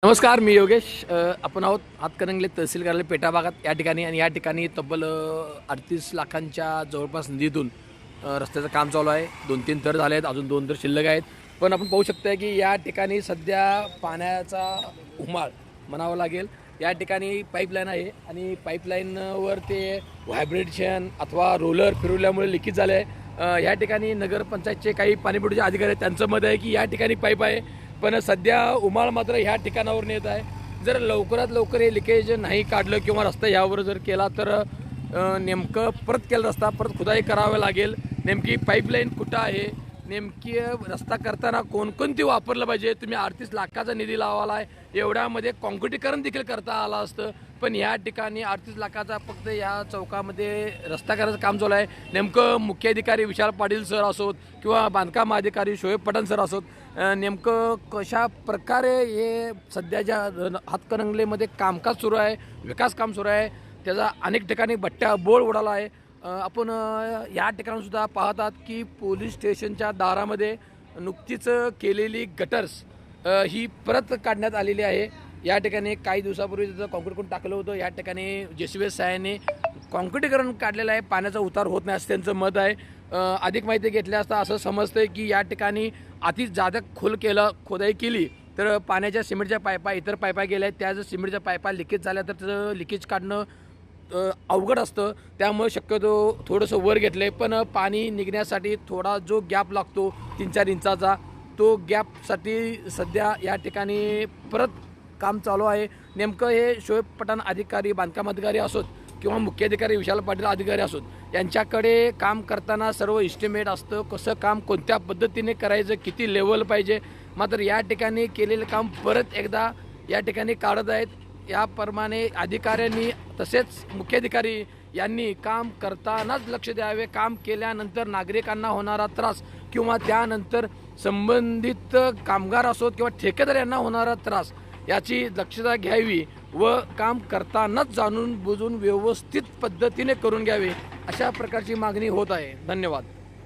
नमस्कार, मी योगेश. आपण आहोत हातकणंगले तहसील कार्यालय पेटा भागात या ठिकाणी. आणि या ठिकाणी तब्बल 38 लाखांच्या जवळपास निधीतून रस्त्याचं काम चालू आहे. 2-3 थर झाले आहेत, अजून 2 थर शिल्लक आहेत. पण आपण पाहू शकता की या ठिकाणी सध्या पाण्याचा उमाळ म्हणावं लागेल. या ठिकाणी पाईपलाईन आहे आणि पाईपलाईनवर ते व्हायब्रेशन अथवा रोलर फिरवल्यामुळे लिकेज झालं आहे. या ठिकाणी नगरपंचायतचे काही पाणीपुरवठ्याचे अधिकारी आहेत, त्यांचं मत आहे की या ठिकाणी पाईप आहे, पण सध्या उमाळ मात्र ह्या ठिकाणावर येत आहे. जर लवकरात लवकर हे लिकेज नाही काढलं किंवा रस्ता यावर जर केला तर नेमकं परत केला रस्ता परत खुदाई करावं लागेल. नेमकी पाईपलाईन कुठं आहे, नेमकी रस्ता करताना कोणकोणती वापरलं पाहिजे. तुम्ही 38 लाखाचा निधी लावाला आहे, एवढ्यामध्ये काँक्रिटीकरण देखील करता आलं असतं, पण या ठिकाणी 38 लाखाचा फक्त या चौकामध्ये रस्ता करायचं काम चालू आहे. नेमकं मुख्याधिकारी विशाल पाटील सर असोत किंवा बांधकाम अधिकारी शोएब पठाण सर असोत, नेमकं कशा प्रकारे हे सध्याच्या हातकणंगलेमध्ये कामकाज सुरू आहे, विकास काम सुरू आहे, त्याचा अनेक ठिकाणी बट्ट्या बोळ उडाला आहे. आपण या ठिकाणीसुद्धा पाहतात की पोलीस स्टेशनच्या दारामध्ये नुकतीच केलेली गटर्स ही परत काढण्यात आलेली आहे. या ठिकाणी काही दिवसापूर्वी तिथं कॉन्क्रीट करून टाकलं होतं. या ठिकाणी JCB साहेबांनी कॉन्क्रिटीकरण काढलेलं आहे, पाण्याचा उतार होत नाही असं त्यांचं मत आहे. अधिक माहिती घेतल्या असता असं समजतंय की या ठिकाणी अति जादा खोदाई केली तर पाण्याच्या सिमेंटच्या पायपा इतर पायपा गेल्या आहेत, त्या जर सिमेंटच्या पायपा लिकेज झाल्या तर त्याचं लिकेज काढणं अवघड असतं. त्यामुळे शक्यतो थोडंसं वर घेतलं आहे, पण पाणी निघण्यासाठी थोडा जो गॅप लागतो 3-4 इंचाचा, तो गॅपसाठी सध्या या ठिकाणी परत काम चालू आहे. नेमकं हे शोएब पठाण अधिकारी, बांधकाम अधिकारी असोत किंवा मुख्याधिकारी विशाल पाटील अधिकारी असोत, यांच्याकडे काम करताना सर्व इस्टिमेट असतं, कसं काम कोणत्या पद्धतीने करायचं, किती लेवल पाहिजे. मात्र या ठिकाणी केलेलं काम परत एकदा या ठिकाणी काढत आहेत. याप्रमाणे अधिकाऱ्यांनी तसेच मुख्याधिकारी यांनी काम करतानाच लक्ष द्यावे. काम केल्यानंतर नागरिकांना होणारा त्रास किंवा त्यानंतर संबंधित कामगार असोत किंवा ठेकेदार यांना होणारा त्रास याची दक्षता घ्यावी व काम करतानाच जाणून बुजून व्यवस्थित पद्धतीने करून घ्यावे, अशा प्रकारची मागणी होत आहे. धन्यवाद.